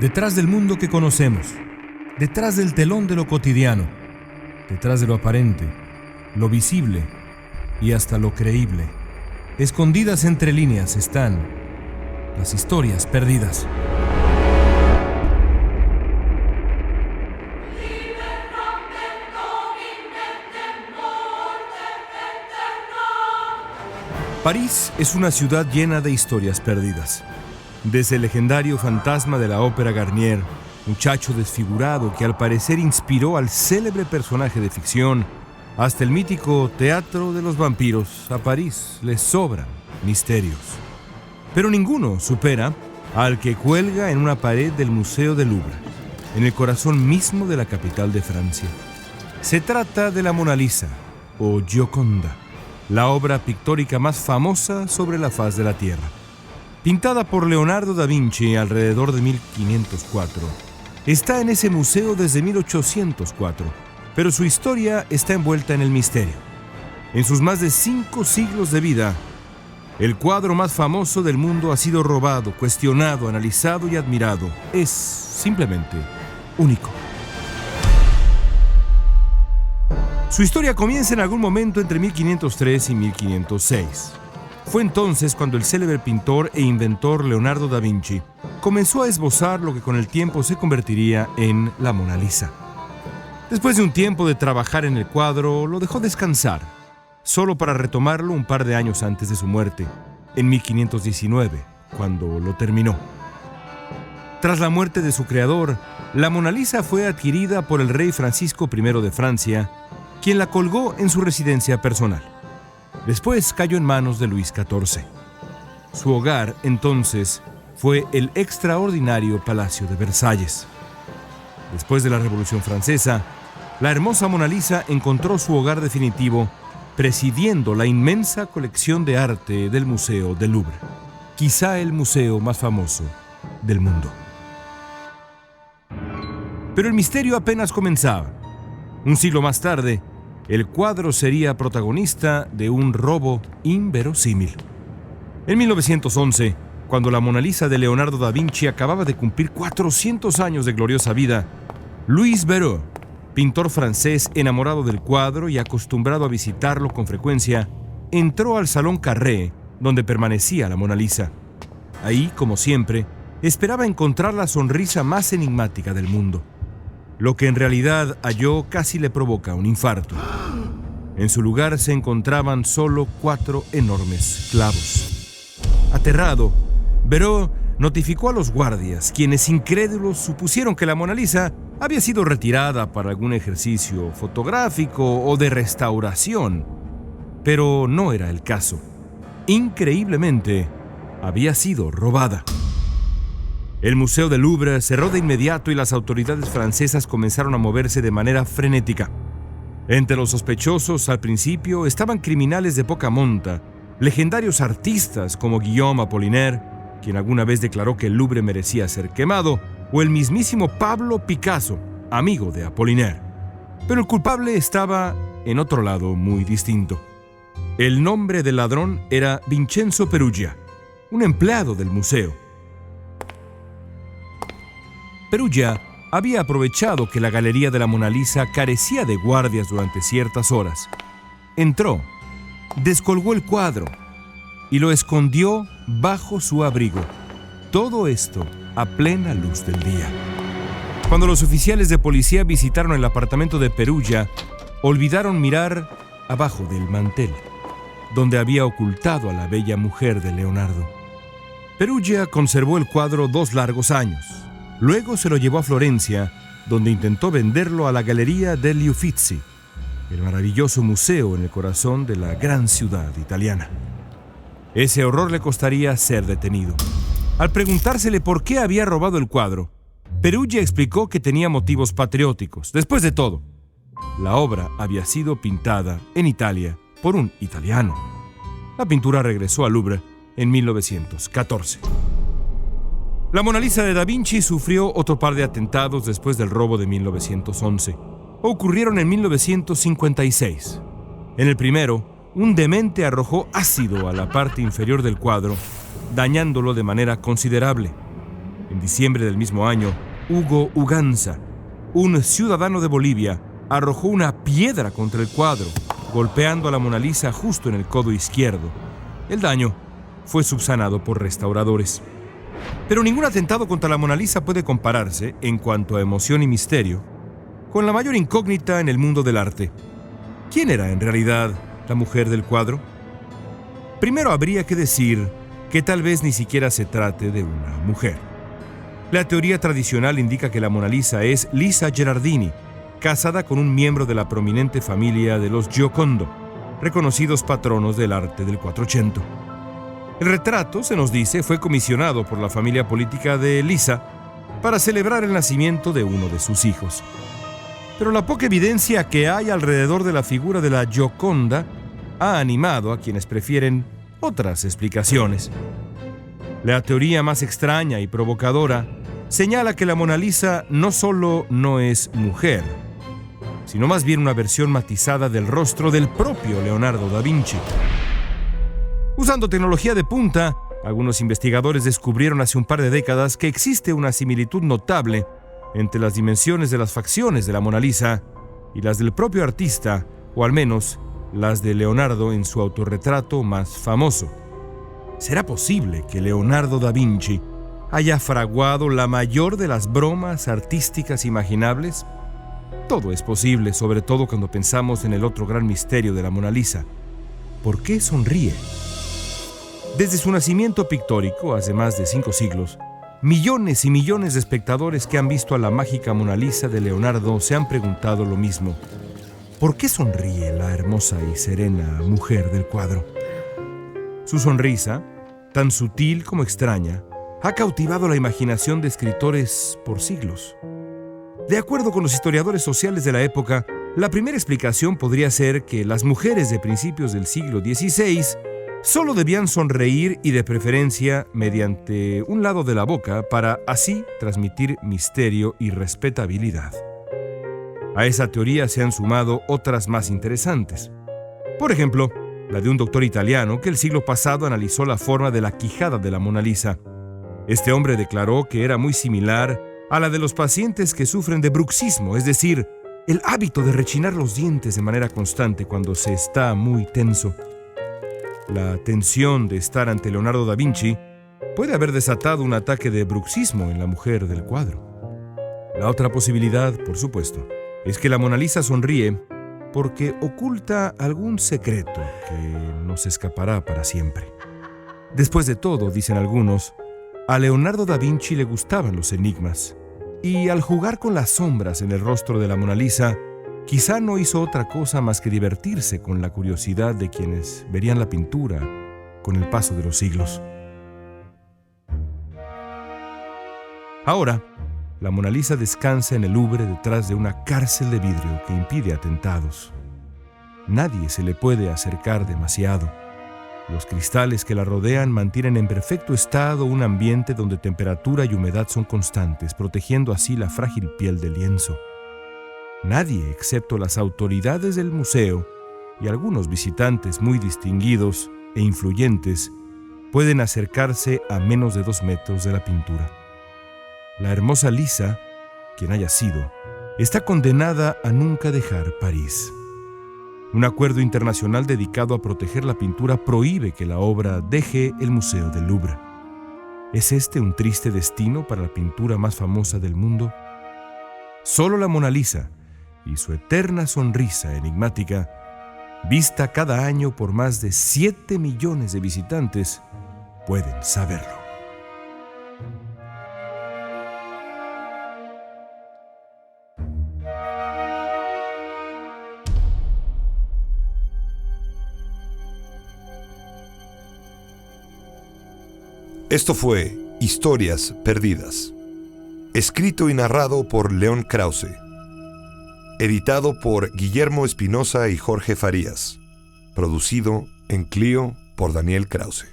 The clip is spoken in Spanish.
Detrás del mundo que conocemos, detrás del telón de lo cotidiano, detrás de lo aparente, lo visible y hasta lo creíble, escondidas entre líneas están las historias perdidas. París es una ciudad llena de historias perdidas. Desde el legendario fantasma de la ópera Garnier, muchacho desfigurado que al parecer inspiró al célebre personaje de ficción, hasta el mítico teatro de los vampiros, a París le sobran misterios. Pero ninguno supera al que cuelga en una pared del Museo del Louvre, en el corazón mismo de la capital de Francia. Se trata de la Mona Lisa, o Gioconda, la obra pictórica más famosa sobre la faz de la Tierra. Pintada por Leonardo da Vinci alrededor de 1504, está en ese museo desde 1804, pero su historia está envuelta en el misterio. En sus más de 5 siglos de vida, el cuadro más famoso del mundo ha sido robado, cuestionado, analizado y admirado. Es simplemente único. Su historia comienza en algún momento entre 1503 y 1506. Fue entonces cuando el célebre pintor e inventor Leonardo da Vinci comenzó a esbozar lo que con el tiempo se convertiría en la Mona Lisa. Después de un tiempo de trabajar en el cuadro, lo dejó descansar, solo para retomarlo un par de años antes de su muerte, en 1519, cuando lo terminó. Tras la muerte de su creador, la Mona Lisa fue adquirida por el rey Francisco I de Francia, quien la colgó en su residencia personal. Después cayó en manos de Luis XIV. Su hogar, entonces, fue el extraordinario Palacio de Versalles. Después de la Revolución Francesa, la hermosa Mona Lisa encontró su hogar definitivo presidiendo la inmensa colección de arte del Museo del Louvre, quizá el museo más famoso del mundo. Pero el misterio apenas comenzaba. Un siglo más tarde, el cuadro sería protagonista de un robo inverosímil. En 1911, cuando la Mona Lisa de Leonardo da Vinci acababa de cumplir 400 años de gloriosa vida, Louis Barrault, pintor francés enamorado del cuadro y acostumbrado a visitarlo con frecuencia, entró al Salón Carré, donde permanecía la Mona Lisa. Ahí, como siempre, esperaba encontrar la sonrisa más enigmática del mundo. Lo que en realidad halló casi le provoca un infarto. En su lugar se encontraban solo 4 enormes clavos. Aterrado, Barrault notificó a los guardias, quienes incrédulos supusieron que la Mona Lisa había sido retirada para algún ejercicio fotográfico o de restauración. Pero no era el caso. Increíblemente, había sido robada. El Museo del Louvre cerró de inmediato y las autoridades francesas comenzaron a moverse de manera frenética. Entre los sospechosos al principio estaban criminales de poca monta, legendarios artistas como Guillaume Apollinaire, quien alguna vez declaró que el Louvre merecía ser quemado, o el mismísimo Pablo Picasso, amigo de Apollinaire. Pero el culpable estaba en otro lado muy distinto. El nombre del ladrón era Vincenzo Peruggia, un empleado del museo. Peruggia había aprovechado que la galería de la Mona Lisa carecía de guardias durante ciertas horas. Entró, descolgó el cuadro y lo escondió bajo su abrigo. Todo esto a plena luz del día. Cuando los oficiales de policía visitaron el apartamento de Peruggia, olvidaron mirar abajo del mantel, donde había ocultado a la bella mujer de Leonardo. Peruggia conservó el cuadro 2 largos años. Luego se lo llevó a Florencia, donde intentó venderlo a la Galería degli Uffizi, el maravilloso museo en el corazón de la gran ciudad italiana. Ese horror le costaría ser detenido. Al preguntársele por qué había robado el cuadro, Peruggia explicó que tenía motivos patrióticos. Después de todo, la obra había sido pintada en Italia por un italiano. La pintura regresó al Louvre en 1914. La Mona Lisa de Da Vinci sufrió otro par de atentados después del robo de 1911. Ocurrieron en 1956. En el primero, un demente arrojó ácido a la parte inferior del cuadro, dañándolo de manera considerable. En diciembre del mismo año, Hugo Uganza, un ciudadano de Bolivia, arrojó una piedra contra el cuadro, golpeando a la Mona Lisa justo en el codo izquierdo. El daño fue subsanado por restauradores. Pero ningún atentado contra la Mona Lisa puede compararse, en cuanto a emoción y misterio, con la mayor incógnita en el mundo del arte. ¿Quién era en realidad la mujer del cuadro? Primero habría que decir que tal vez ni siquiera se trate de una mujer. La teoría tradicional indica que la Mona Lisa es Lisa Gherardini, casada con un miembro de la prominente familia de los Giocondo, reconocidos patronos del arte del Quattrocento. El retrato, se nos dice, fue comisionado por la familia política de Lisa para celebrar el nacimiento de uno de sus hijos. Pero la poca evidencia que hay alrededor de la figura de la Gioconda ha animado a quienes prefieren otras explicaciones. La teoría más extraña y provocadora señala que la Mona Lisa no solo no es mujer, sino más bien una versión matizada del rostro del propio Leonardo da Vinci. Usando tecnología de punta, algunos investigadores descubrieron hace un par de décadas que existe una similitud notable entre las dimensiones de las facciones de la Mona Lisa y las del propio artista, o al menos las de Leonardo en su autorretrato más famoso. ¿Será posible que Leonardo da Vinci haya fraguado la mayor de las bromas artísticas imaginables? Todo es posible, sobre todo cuando pensamos en el otro gran misterio de la Mona Lisa. ¿Por qué sonríe? Desde su nacimiento pictórico, hace más de 5 siglos, millones y millones de espectadores que han visto a la mágica Mona Lisa de Leonardo se han preguntado lo mismo. ¿Por qué sonríe la hermosa y serena mujer del cuadro? Su sonrisa, tan sutil como extraña, ha cautivado la imaginación de escritores por siglos. De acuerdo con los historiadores sociales de la época, la primera explicación podría ser que las mujeres de principios del siglo XVI solo debían sonreír, y de preferencia mediante un lado de la boca, para así transmitir misterio y respetabilidad. A esa teoría se han sumado otras más interesantes. Por ejemplo, la de un doctor italiano que el siglo pasado analizó la forma de la quijada de la Mona Lisa. Este hombre declaró que era muy similar a la de los pacientes que sufren de bruxismo, es decir, el hábito de rechinar los dientes de manera constante cuando se está muy tenso. La tensión de estar ante Leonardo da Vinci puede haber desatado un ataque de bruxismo en la mujer del cuadro. La otra posibilidad, por supuesto, es que la Mona Lisa sonríe porque oculta algún secreto que nos escapará para siempre. Después de todo, dicen algunos, a Leonardo da Vinci le gustaban los enigmas, y al jugar con las sombras en el rostro de la Mona Lisa, quizá no hizo otra cosa más que divertirse con la curiosidad de quienes verían la pintura con el paso de los siglos. Ahora, la Mona Lisa descansa en el Louvre detrás de una cárcel de vidrio que impide atentados. Nadie se le puede acercar demasiado. Los cristales que la rodean mantienen en perfecto estado un ambiente donde temperatura y humedad son constantes, protegiendo así la frágil piel del lienzo. Nadie, excepto las autoridades del museo y algunos visitantes muy distinguidos e influyentes, pueden acercarse a menos de 2 metros de la pintura. La hermosa Lisa, quien haya sido, está condenada a nunca dejar París. Un acuerdo internacional dedicado a proteger la pintura prohíbe que la obra deje el Museo del Louvre. ¿Es este un triste destino para la pintura más famosa del mundo? Solo la Mona Lisa y su eterna sonrisa enigmática, vista cada año por más de 7 millones de visitantes, pueden saberlo. Esto fue Historias Perdidas, escrito y narrado por León Krause, editado por Guillermo Espinosa y Jorge Farías, producido en Clio por Daniel Krause.